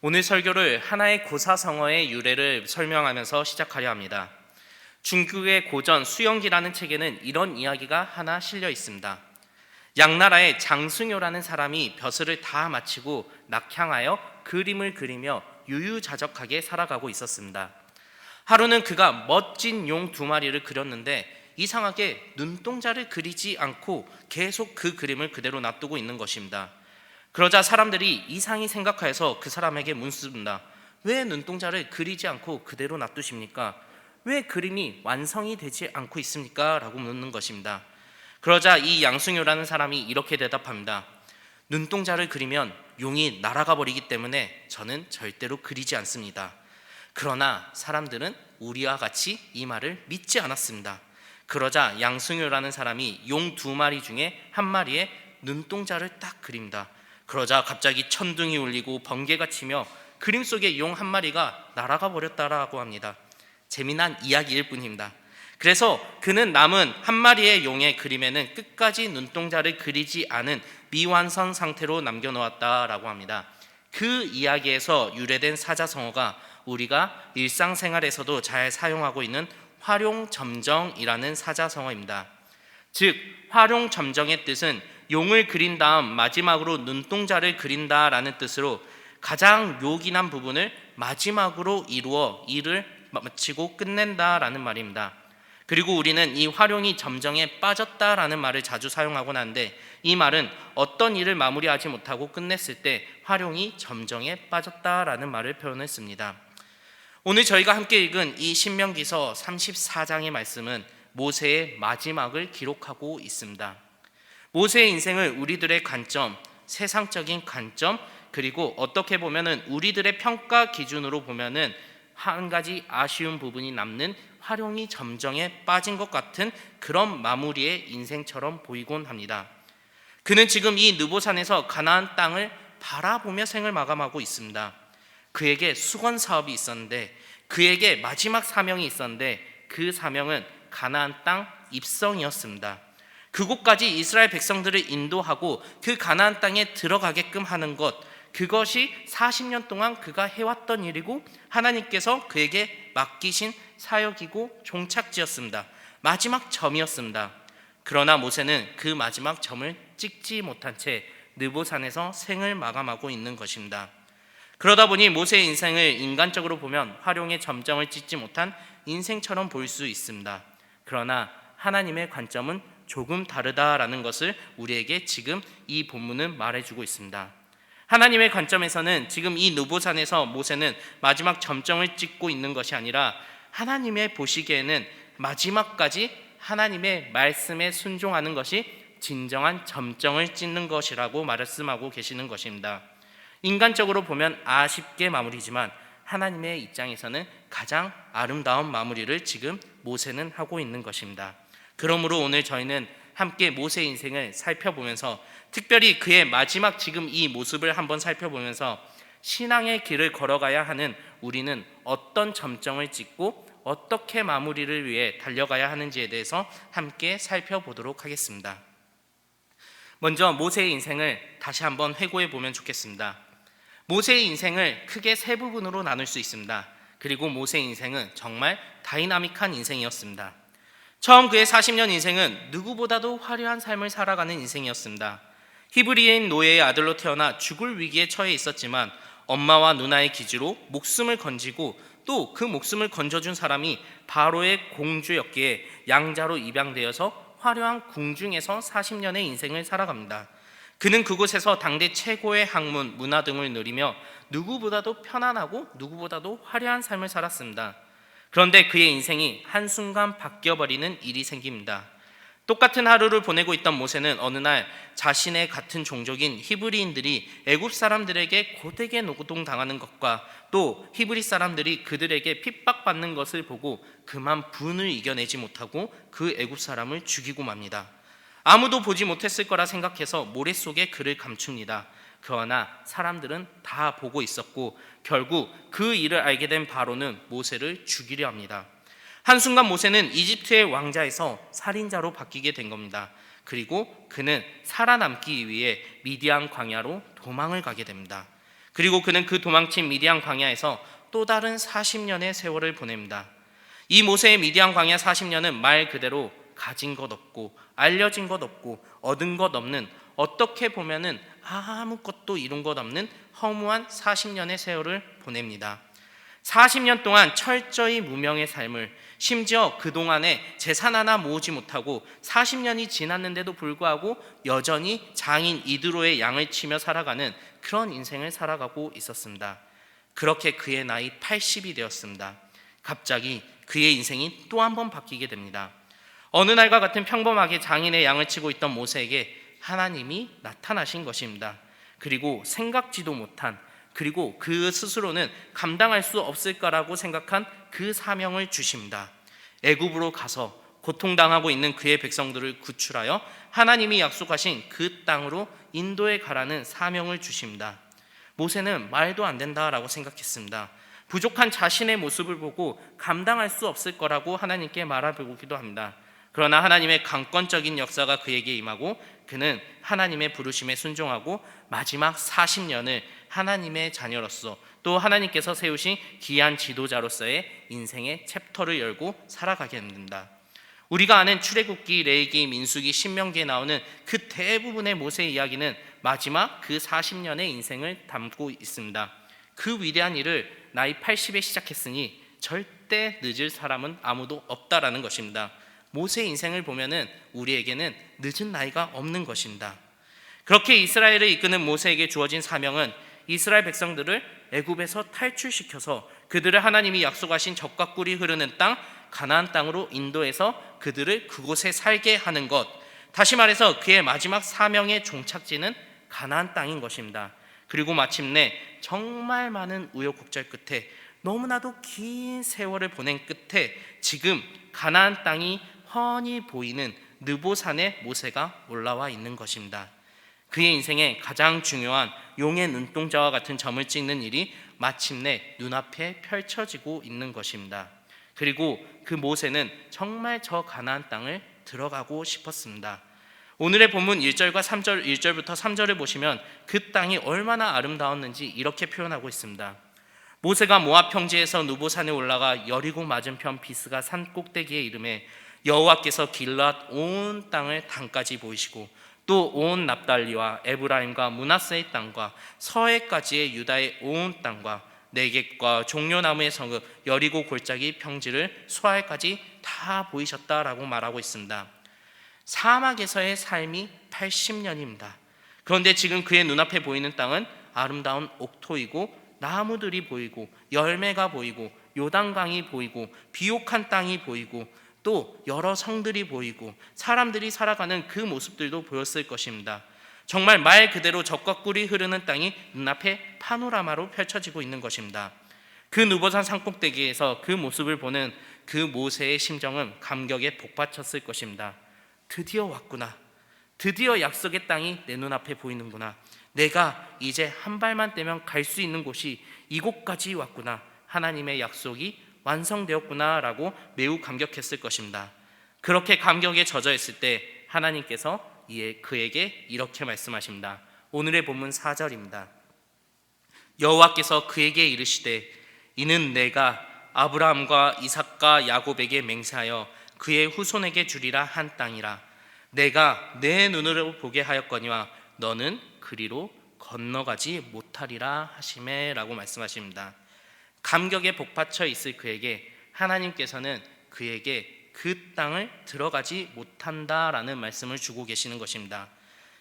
오늘 설교를 하나의 고사성어의 유래를 설명하면서 시작하려 합니다. 중국의 고전 수영기라는 책에는 이런 이야기가 하나 실려 있습니다. 양나라의 장승효라는 사람이 벼슬을 다 마치고 낙향하여 그림을 그리며 유유자적하게 살아가고 있었습니다. 하루는 그가 멋진 용 2마리를 그렸는데 이상하게 눈동자를 그리지 않고 계속 그 그림을 그대로 놔두고 있는 것입니다. 그러자 사람들이 이상히 생각하여서 그 사람에게 묻습니다. 왜 눈동자를 그리지 않고 그대로 놔두십니까? 왜 그림이 완성이 되지 않고 있습니까? 라고 묻는 것입니다. 그러자 이 양승효라는 사람이 이렇게 대답합니다. 눈동자를 그리면 용이 날아가 버리기 때문에 저는 절대로 그리지 않습니다. 그러나 사람들은 우리와 같이 이 말을 믿지 않았습니다. 그러자 양승효라는 사람이 용 2마리 중에 1마리의 눈동자를 딱 그립니다. 그러자 갑자기 천둥이 울리고 번개가 치며 그림 속의 용 1마리가 날아가 버렸다라고 합니다. 재미난 이야기일 뿐입니다. 그래서 그는 남은 1마리의 용의 그림에는 끝까지 눈동자를 그리지 않은 미완성 상태로 남겨놓았다라고 합니다. 그 이야기에서 유래된 사자성어가 우리가 일상생활에서도 잘 사용하고 있는 활용점정이라는 사자성어입니다. 즉 활용점정의 뜻은 용을 그린 다음 마지막으로 눈동자를 그린다라는 뜻으로 가장 요긴한 부분을 마지막으로 이루어 일을 마치고 끝낸다라는 말입니다. 그리고 우리는 이 활용이 점정에 빠졌다라는 말을 자주 사용하곤 하는데 이 말은 어떤 일을 마무리하지 못하고 끝냈을 때 활용이 점정에 빠졌다라는 말을 표현했습니다. 오늘 저희가 함께 읽은 이 신명기서 34장의 말씀은 모세의 마지막을 기록하고 있습니다. 모세의 인생을 우리들의 관점, 세상적인 관점, 그리고 어떻게 보면은 우리들의 평가 기준으로 보면은 한 가지 아쉬운 부분이 남는 활용이 점정에 빠진 것 같은 그런 마무리의 인생처럼 보이곤 합니다. 그는 지금 이 느보산에서 가나안 땅을 바라보며 생을 마감하고 있습니다. 그에게 수건 사업이 있었는데 그에게 마지막 사명이 있었는데 그 사명은 가나안 땅 입성이었습니다. 그곳까지 이스라엘 백성들을 인도하고 그 가나안 땅에 들어가게끔 하는 것, 그것이 40년 동안 그가 해왔던 일이고 하나님께서 그에게 맡기신 사역이고 종착지였습니다. 마지막 점이었습니다. 그러나 모세는 그 마지막 점을 찍지 못한 채 느보산에서 생을 마감하고 있는 것입니다. 그러다 보니 모세의 인생을 인간적으로 보면 활용의 점정을 찍지 못한 인생처럼 보일 수 있습니다. 그러나 하나님의 관점은 조금 다르다라는 것을 우리에게 지금 이 본문은 말해주고 있습니다. 하나님의 관점에서는 지금 이 느보산에서 모세는 마지막 점정을 찍고 있는 것이 아니라 하나님의 보시기에는 마지막까지 하나님의 말씀에 순종하는 것이 진정한 점정을 찍는 것이라고 말씀하고 계시는 것입니다. 인간적으로 보면 아쉽게 마무리지만 하나님의 입장에서는 가장 아름다운 마무리를 지금 모세는 하고 있는 것입니다. 그러므로 오늘 저희는 함께 모세의 인생을 살펴보면서 특별히 그의 마지막 지금 이 모습을 한번 살펴보면서 신앙의 길을 걸어가야 하는 우리는 어떤 점정을 찍고 어떻게 마무리를 위해 달려가야 하는지에 대해서 함께 살펴보도록 하겠습니다. 먼저 모세의 인생을 다시 한번 회고해 보면 좋겠습니다. 모세의 인생을 크게 3부분으로 나눌 수 있습니다. 그리고 모세의 인생은 정말 다이나믹한 인생이었습니다. 처음 그의 40년 인생은 누구보다도 화려한 삶을 살아가는 인생이었습니다. 히브리인 노예의 아들로 태어나 죽을 위기에 처해 있었지만 엄마와 누나의 기지로 목숨을 건지고 또 그 목숨을 건져준 사람이 바로의 공주였기에 양자로 입양되어서 화려한 궁중에서 40년의 인생을 살아갑니다. 그는 그곳에서 당대 최고의 학문, 문화 등을 누리며 누구보다도 편안하고 누구보다도 화려한 삶을 살았습니다. 그런데 그의 인생이 한순간 바뀌어버리는 일이 생깁니다. 똑같은 하루를 보내고 있던 모세는 어느 날 자신의 같은 종족인 히브리인들이 애굽 사람들에게 고되게 노동당하는 것과 또 히브리 사람들이 그들에게 핍박받는 것을 보고 그만 분을 이겨내지 못하고 그 애굽 사람을 죽이고 맙니다. 아무도 보지 못했을 거라 생각해서 모래 속에 그를 감춥니다. 그러나 사람들은 다 보고 있었고 결국 그 일을 알게 된 바로는 모세를 죽이려 합니다. 한순간 모세는 이집트의 왕자에서 살인자로 바뀌게 된 겁니다. 그리고 그는 살아남기 위해 미디안 광야로 도망을 가게 됩니다. 그리고 그는 그 도망친 미디안 광야에서 또 다른 40년의 세월을 보냅니다. 이 모세의 미디안 광야 40년은 말 그대로 가진 것 없고 알려진 것 없고 얻은 것 없는, 어떻게 보면은 아무것도 이룬 것 없는 허무한 40년의 세월을 보냅니다. 40년 동안 철저히 무명의 삶을, 심지어 그동안에 재산 하나 모으지 못하고 40년이 지났는데도 불구하고 여전히 장인 이드로의 양을 치며 살아가는 그런 인생을 살아가고 있었습니다. 그렇게 그의 나이 80이 되었습니다. 갑자기 그의 인생이 또 한 번 바뀌게 됩니다. 어느 날과 같은 평범하게 장인의 양을 치고 있던 모세에게 하나님이 나타나신 것입니다. 그리고 생각지도 못한, 그리고 그 스스로는 감당할 수 없을 거라고 생각한 그 사명을 주십니다. 애굽으로 가서 고통당하고 있는 그의 백성들을 구출하여 하나님이 약속하신 그 땅으로 인도에 가라는 사명을 주십니다. 모세는 말도 안 된다라고 생각했습니다. 부족한 자신의 모습을 보고 감당할 수 없을 거라고 하나님께 말해보기도 합니다. 그러나 하나님의 강권적인 역사가 그에게 임하고 그는 하나님의 부르심에 순종하고 마지막 40년을 하나님의 자녀로서, 또 하나님께서 세우신 귀한 지도자로서의 인생의 챕터를 열고 살아가게 됩니다. 우리가 아는 출애굽기, 레위기, 민수기, 신명기에 나오는 그 대부분의 모세 이야기는 마지막 그 40년의 인생을 담고 있습니다. 그 위대한 일을 나이 80에 시작했으니 절대 늦을 사람은 아무도 없다라는 것입니다. 모세의 인생을 보면은 우리에게는 늦은 나이가 없는 것입니다. 그렇게 이스라엘을 이끄는 모세에게 주어진 사명은 이스라엘 백성들을 애굽에서 탈출시켜서 그들을 하나님이 약속하신 젖과 꿀이 흐르는 땅 가나안 땅으로 인도해서 그들을 그곳에 살게 하는 것, 다시 말해서 그의 마지막 사명의 종착지는 가나안 땅인 것입니다. 그리고 마침내 정말 많은 우여곡절 끝에, 너무나도 긴 세월을 보낸 끝에 지금 가나안 땅이 훤히 보이는 느보산에 모세가 올라와 있는 것입니다. 그의 인생에 가장 중요한 용의 눈동자와 같은 점을 찍는 일이 마침내 눈앞에 펼쳐지고 있는 것입니다. 그리고 그 모세는 정말 저 가나안 땅을 들어가고 싶었습니다. 오늘의 본문 1절과 3절, 1절부터 3절을 보시면 그 땅이 얼마나 아름다웠는지 이렇게 표현하고 있습니다. 모세가 모압 평지에서 누보산에 올라가 여리고 맞은편 비스가 산 꼭대기에 이르매 여호와께서 길앗 온 땅을 단까지 보이시고 또 온 납달리와 에브라임과 므낫세의 땅과 서해까지의 유다의 온 땅과 네겝과 종려나무의 성읍 여리고 골짜기 평지를 수알까지 다 보이셨다라고 말하고 있습니다. 사막에서의 삶이 80년입니다. 그런데 지금 그의 눈앞에 보이는 땅은 아름다운 옥토이고 나무들이 보이고 열매가 보이고 요단강이 보이고 비옥한 땅이 보이고 또 여러 성들이 보이고 사람들이 살아가는 그 모습들도 보였을 것입니다. 정말 말 그대로 젖과 꿀이 흐르는 땅이 눈앞에 파노라마로 펼쳐지고 있는 것입니다. 그 누보산 산꼭대기에서 그 모습을 보는 그 모세의 심정은 감격에 복받쳤을 것입니다. 드디어 왔구나. 드디어 약속의 땅이 내 눈앞에 보이는구나. 내가 이제 한 발만 떼면 갈 수 있는 곳이 이곳까지 왔구나. 하나님의 약속이 완성되었구나 라고 매우 감격했을 것입니다. 그렇게 감격에 젖어 있을 때 하나님께서 그에게 이렇게 말씀하십니다. 오늘의 본문 4절입니다. 여호와께서 그에게 이르시되 이는 내가 아브라함과 이삭과 야곱에게 맹세하여 그의 후손에게 주리라 한 땅이라. 내가 내 눈으로 보게 하였거니와 너는 그리로 건너가지 못하리라 하시매 라고 말씀하십니다. 감격에 복받쳐 있을 그에게 하나님께서는 그에게 그 땅을 들어가지 못한다라는 말씀을 주고 계시는 것입니다.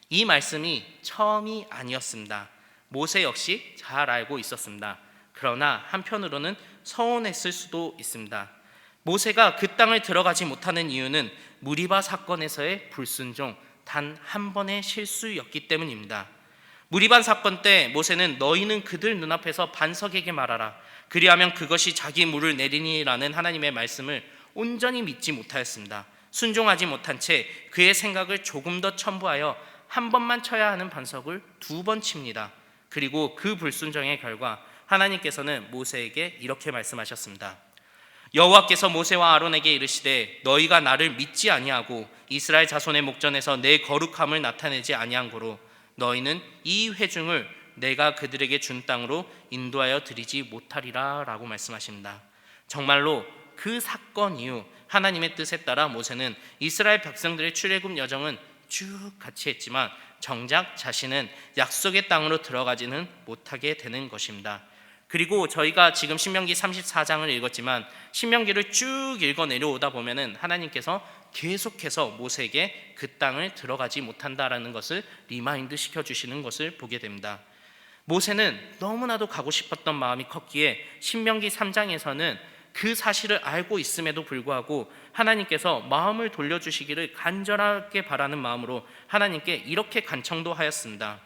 이 말씀이 처음이 아니었습니다. 모세 역시 잘 알고 있었습니다. 그러나 한편으로는 서운했을 수도 있습니다. 모세가 그 땅을 들어가지 못하는 이유는 무리바 사건에서의 불순종, 단 한 번의 실수였기 때문입니다. 무리반 사건 때 모세는 너희는 그들 눈앞에서 반석에게 말하라. 그리하면 그것이 자기 물을 내리니라는 하나님의 말씀을 온전히 믿지 못하였습니다. 순종하지 못한 채 그의 생각을 조금 더 첨부하여 한 번만 쳐야 하는 반석을 2번 칩니다. 그리고 그 불순종의 결과 하나님께서는 모세에게 이렇게 말씀하셨습니다. 여호와께서 모세와 아론에게 이르시되 너희가 나를 믿지 아니하고 이스라엘 자손의 목전에서 내 거룩함을 나타내지 아니한 고로 너희는 이 회중을 내가 그들에게 준 땅으로 인도하여 드리지 못하리라 라고 말씀하십니다. 정말로 그 사건 이후 하나님의 뜻에 따라 모세는 이스라엘 백성들의 출애굽 여정은 쭉 같이 했지만 정작 자신은 약속의 땅으로 들어가지는 못하게 되는 것입니다. 그리고 저희가 지금 신명기 34장을 읽었지만 신명기를 쭉 읽어 내려오다 보면은 하나님께서 계속해서 모세에게 그 땅을 들어가지 못한다라는 것을 리마인드 시켜주시는 것을 보게 됩니다. 모세는 너무나도 가고 싶었던 마음이 컸기에 신명기 3장에서는 그 사실을 알고 있음에도 불구하고 하나님께서 마음을 돌려주시기를 간절하게 바라는 마음으로 하나님께 이렇게 간청도 하였습니다.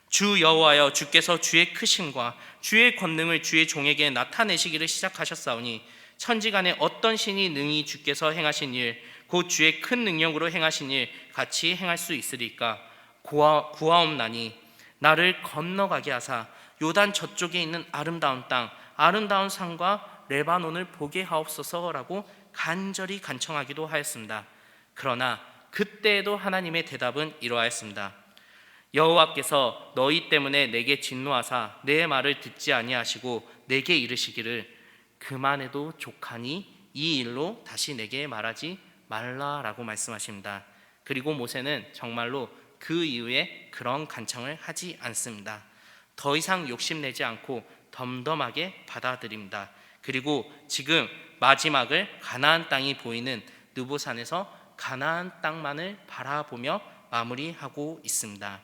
주 여호와여, 주께서 주의 크심과 주의 권능을 주의 종에게 나타내시기를 시작하셨사오니 천지간에 어떤 신이 능히 주께서 행하신 일 곧 주의 큰 능력으로 행하신 일 같이 행할 수 있으리까? 구하옵나니 나를 건너가게 하사 요단 저쪽에 있는 아름다운 땅, 아름다운 산과 레바논을 보게 하옵소서라고 간절히 간청하기도 하였습니다. 그러나 그때에도 하나님의 대답은 이러하였습니다. 여호와께서 너희 때문에 내게 진노하사 내 말을 듣지 아니하시고 내게 이르시기를 그만해도 족하니 이 일로 다시 내게 말하지 말라라고 말씀하십니다. 그리고 모세는 정말로 그 이후에 그런 간청을 하지 않습니다. 더 이상 욕심내지 않고 덤덤하게 받아들입니다. 그리고 지금 마지막을 가나안 땅이 보이는 느보산에서 가나안 땅만을 바라보며 마무리하고 있습니다.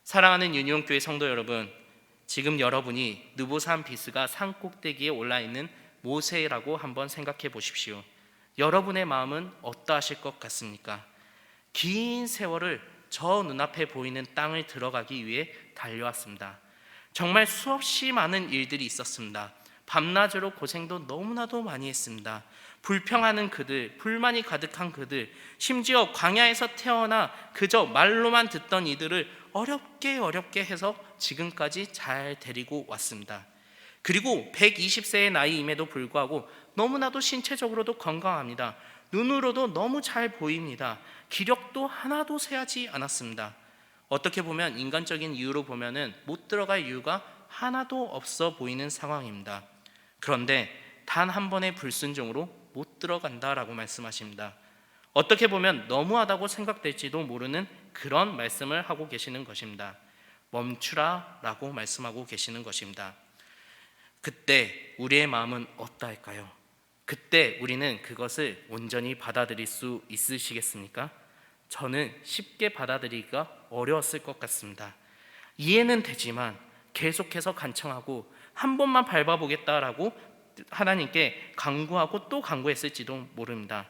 사랑하는 유니온교회 성도 여러분, 지금 여러분이 느보산 비스가 산 꼭대기에 올라있는 모세라고 한번 생각해 보십시오. 여러분의 마음은 어떠하실 것 같습니까? 긴 세월을 저 눈앞에 보이는 땅을 들어가기 위해 달려왔습니다. 정말 수없이 많은 일들이 있었습니다. 밤낮으로 고생도 너무나도 많이 했습니다. 불평하는 그들, 불만이 가득한 그들, 심지어 광야에서 태어나 그저 말로만 듣던 이들을 어렵게 해서 지금까지 잘 데리고 왔습니다. 그리고 120세의 나이임에도 불구하고 너무나도 신체적으로도 건강합니다. 눈으로도 너무 잘 보입니다. 기력도 하나도 쇠하지 않았습니다. 어떻게 보면 인간적인 이유로 보면은 못 들어갈 이유가 하나도 없어 보이는 상황입니다. 그런데 단 한 번의 불순종으로 못 들어간다라고 말씀하십니다. 어떻게 보면 너무하다고 생각될지도 모르는 그런 말씀을 하고 계시는 것입니다. 멈추라 라고 말씀하고 계시는 것입니다. 그때 우리의 마음은 어떠할까요? 그때 우리는 그것을 온전히 받아들일 수 있으시겠습니까? 저는 쉽게 받아들이기가 어려웠을 것 같습니다. 이해는 되지만 계속해서 간청하고 한 번만 밟아보겠다라고 하나님께 간구하고 또 간구했을지도 모릅니다.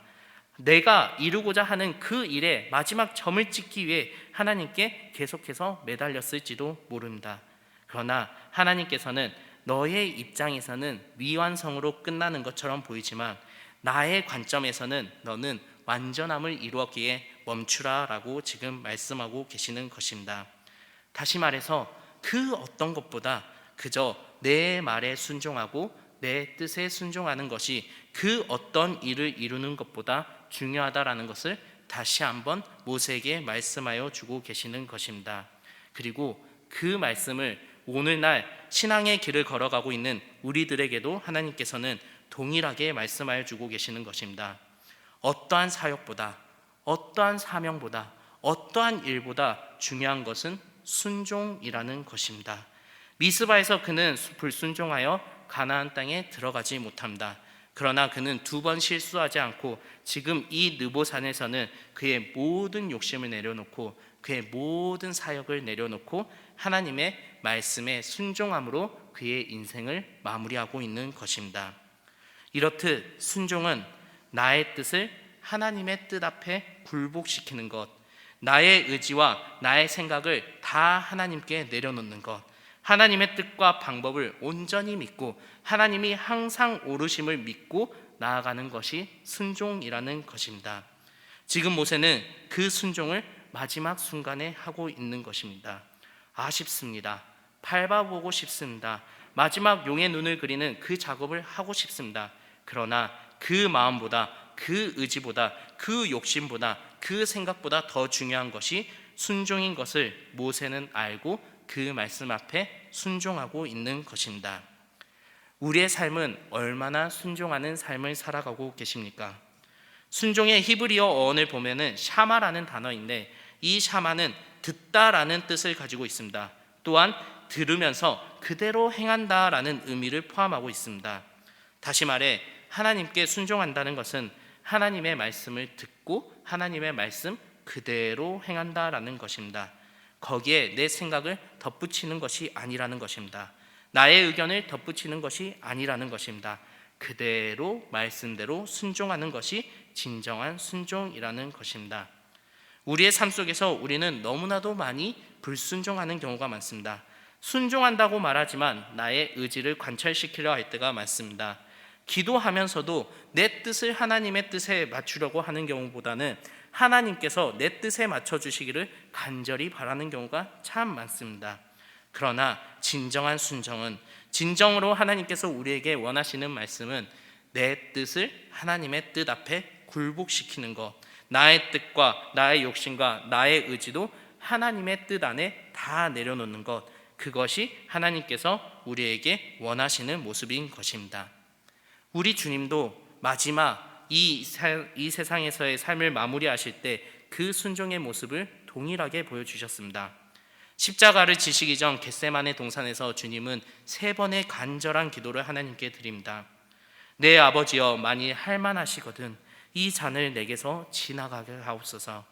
내가 이루고자 하는 그 일에 마지막 점을 찍기 위해 하나님께 계속해서 매달렸을지도 모릅니다. 그러나 하나님께서는 너의 입장에서는 미완성으로 끝나는 것처럼 보이지만 나의 관점에서는 너는 완전함을 이루었기에 멈추라 라고 지금 말씀하고 계시는 것입니다. 다시 말해서 그 어떤 것보다 그저 내 말에 순종하고 내 뜻에 순종하는 것이 그 어떤 일을 이루는 것보다 중요하다라는 것을 다시 한번 모세에게 말씀하여 주고 계시는 것입니다. 그리고 그 말씀을 오늘날 신앙의 길을 걸어가고 있는 우리들에게도 하나님께서는 동일하게 말씀하여 주고 계시는 것입니다. 어떠한 사역보다, 어떠한 사명보다, 어떠한 일보다 중요한 것은 순종이라는 것입니다. 미스바에서 그는 불순종하여 가나안 땅에 들어가지 못합니다. 그러나 그는 두 번 실수하지 않고 지금 이 느보산에서는 그의 모든 욕심을 내려놓고 그의 모든 사역을 내려놓고 하나님의 말씀에 순종함으로 그의 인생을 마무리하고 있는 것입니다. 이렇듯 순종은 나의 뜻을 하나님의 뜻 앞에 굴복시키는 것, 나의 의지와 나의 생각을 다 하나님께 내려놓는 것, 하나님의 뜻과 방법을 온전히 믿고 하나님이 항상 오르심을 믿고 나아가는 것이 순종이라는 것입니다. 지금 모세는 그 순종을 마지막 순간에 하고 있는 것입니다. 아쉽습니다. 밟아보고 싶습니다. 마지막 용의 눈을 그리는 그 작업을 하고 싶습니다. 그러나 그 마음보다, 그 의지보다, 그 욕심보다, 그 생각보다 더 중요한 것이 순종인 것을 모세는 알고 그 말씀 앞에 순종하고 있는 것입니다. 우리의 삶은 얼마나 순종하는 삶을 살아가고 계십니까? 순종의 히브리어 어원을 보면은 샤마라는 단어인데, 이 샤마는 듣다라는 뜻을 가지고 있습니다. 또한 들으면서 그대로 행한다라는 의미를 포함하고 있습니다. 다시 말해 하나님께 순종한다는 것은 하나님의 말씀을 듣고 하나님의 말씀 그대로 행한다라는 것입니다. 거기에 내 생각을 덧붙이는 것이 아니라는 것입니다. 나의 의견을 덧붙이는 것이 아니라는 것입니다. 그대로 말씀대로 순종하는 것이 진정한 순종이라는 것입니다. 우리의 삶 속에서 우리는 너무나도 많이 불순종하는 경우가 많습니다. 순종한다고 말하지만 나의 의지를 관철시키려 할 때가 많습니다. 기도하면서도 내 뜻을 하나님의 뜻에 맞추려고 하는 경우보다는 하나님께서 내 뜻에 맞춰주시기를 간절히 바라는 경우가 참 많습니다. 그러나 진정한 순종은, 진정으로 하나님께서 우리에게 원하시는 말씀은 내 뜻을 하나님의 뜻 앞에 굴복시키는 것, 나의 뜻과 나의 욕심과 나의 의지도 하나님의 뜻 안에 다 내려놓는 것, 그것이 하나님께서 우리에게 원하시는 모습인 것입니다. 우리 주님도 마지막 이 세상에서의 삶을 마무리하실 때 그 순종의 모습을 동일하게 보여주셨습니다. 십자가를 지시기 전 겟세마네 동산에서 주님은 3번의 간절한 기도를 하나님께 드립니다. 내 아버지여, 만일 할만하시거든 이 잔을 내게서 지나가게 하옵소서.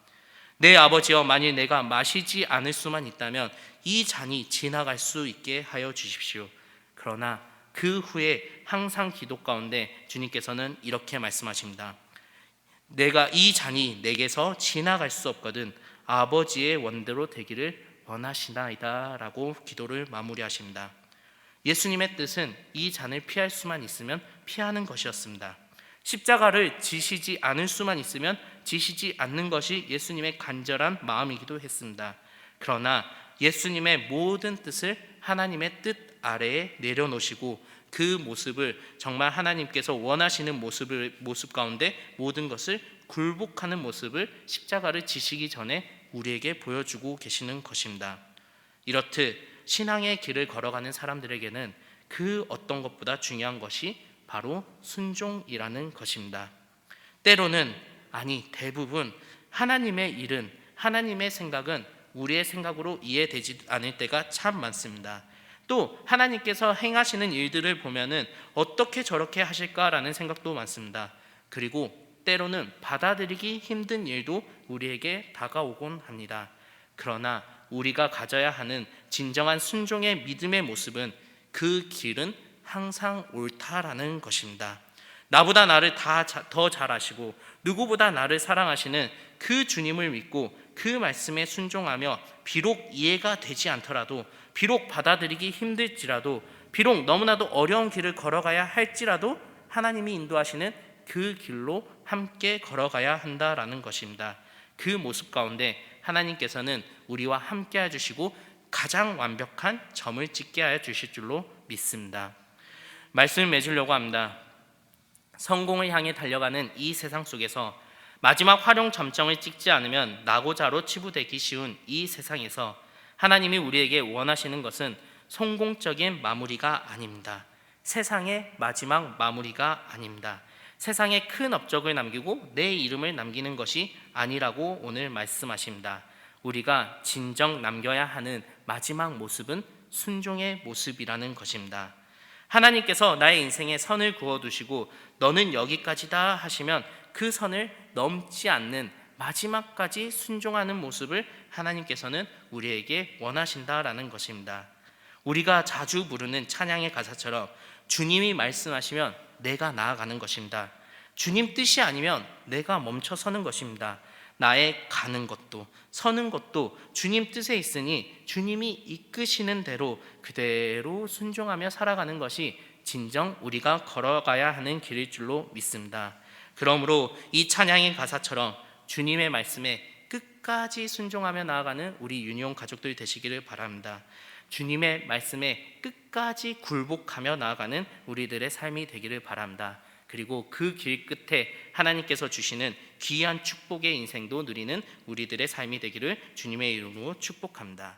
내 아버지여, 만일 내가 마시지 않을 수만 있다면 이 잔이 지나갈 수 있게 하여 주십시오. 그러나 그 후에 항상 기도 가운데 주님께서는 이렇게 말씀하십니다. 내가 이 잔이 내게서 지나갈 수 없거든 아버지의 원대로 되기를 원하시나이다 라고 기도를 마무리하십니다. 예수님의 뜻은 이 잔을 피할 수만 있으면 피하는 것이었습니다. 십자가를 지시지 않을 수만 있으면 지시지 않는 것이 예수님의 간절한 마음이기도 했습니다. 그러나 예수님의 모든 뜻을 하나님의 뜻 아래에 내려놓으시고 그 모습을 정말 하나님께서 원하시는 모습 가운데 모든 것을 굴복하는 모습을 십자가를 지시기 전에 우리에게 보여주고 계시는 것입니다. 이렇듯 신앙의 길을 걸어가는 사람들에게는 그 어떤 것보다 중요한 것이 바로 순종이라는 것입니다. 때로는, 아니 대부분 하나님의 일은, 하나님의 생각은 우리의 생각으로 이해되지 않을 때가 참 많습니다. 또 하나님께서 행하시는 일들을 보면은 어떻게 저렇게 하실까라는 생각도 많습니다. 그리고 때로는 받아들이기 힘든 일도 우리에게 다가오곤 합니다. 그러나 우리가 가져야 하는 진정한 순종의 믿음의 모습은 그 길은 항상 옳다라는 것입니다. 나보다 나를 더 잘 아시고 누구보다 나를 사랑하시는 그 주님을 믿고 그 말씀에 순종하며 비록 이해가 되지 않더라도, 비록 받아들이기 힘들지라도, 비록 너무나도 어려운 길을 걸어가야 할지라도 하나님이 인도하시는 그 길로 함께 걸어가야 한다라는 것입니다. 그 모습 가운데 하나님께서는 우리와 함께 해주시고 가장 완벽한 점을 찍게 하여 주실 줄로 믿습니다. 말씀을 맺으려고 합니다. 성공을 향해 달려가는 이 세상 속에서 마지막 활용 점정을 찍지 않으면 낙오자로 치부되기 쉬운 이 세상에서 하나님이 우리에게 원하시는 것은 성공적인 마무리가 아닙니다. 세상의 마지막 마무리가 아닙니다. 세상에 큰 업적을 남기고 내 이름을 남기는 것이 아니라고 오늘 말씀하십니다. 우리가 진정 남겨야 하는 마지막 모습은 순종의 모습이라는 것입니다. 하나님께서 나의 인생에 선을 그어두시고 너는 여기까지다 하시면 그 선을 넘지 않는 마지막까지 순종하는 모습을 하나님께서는 우리에게 원하신다라는 것입니다. 우리가 자주 부르는 찬양의 가사처럼 주님이 말씀하시면 내가 나아가는 것입니다. 주님 뜻이 아니면 내가 멈춰 서는 것입니다. 나의 가는 것도 서는 것도 주님 뜻에 있으니 주님이 이끄시는 대로 그대로 순종하며 살아가는 것이 진정 우리가 걸어가야 하는 길일 줄로 믿습니다. 그러므로 이 찬양의 가사처럼 주님의 말씀에 끝까지 순종하며 나아가는 우리 유니온 가족들 되시기를 바랍니다. 주님의 말씀에 끝까지 굴복하며 나아가는 우리들의 삶이 되기를 바랍니다. 그리고 그 길 끝에 하나님께서 주시는 귀한 축복의 인생도 누리는 우리들의 삶이 되기를 주님의 이름으로 축복합니다.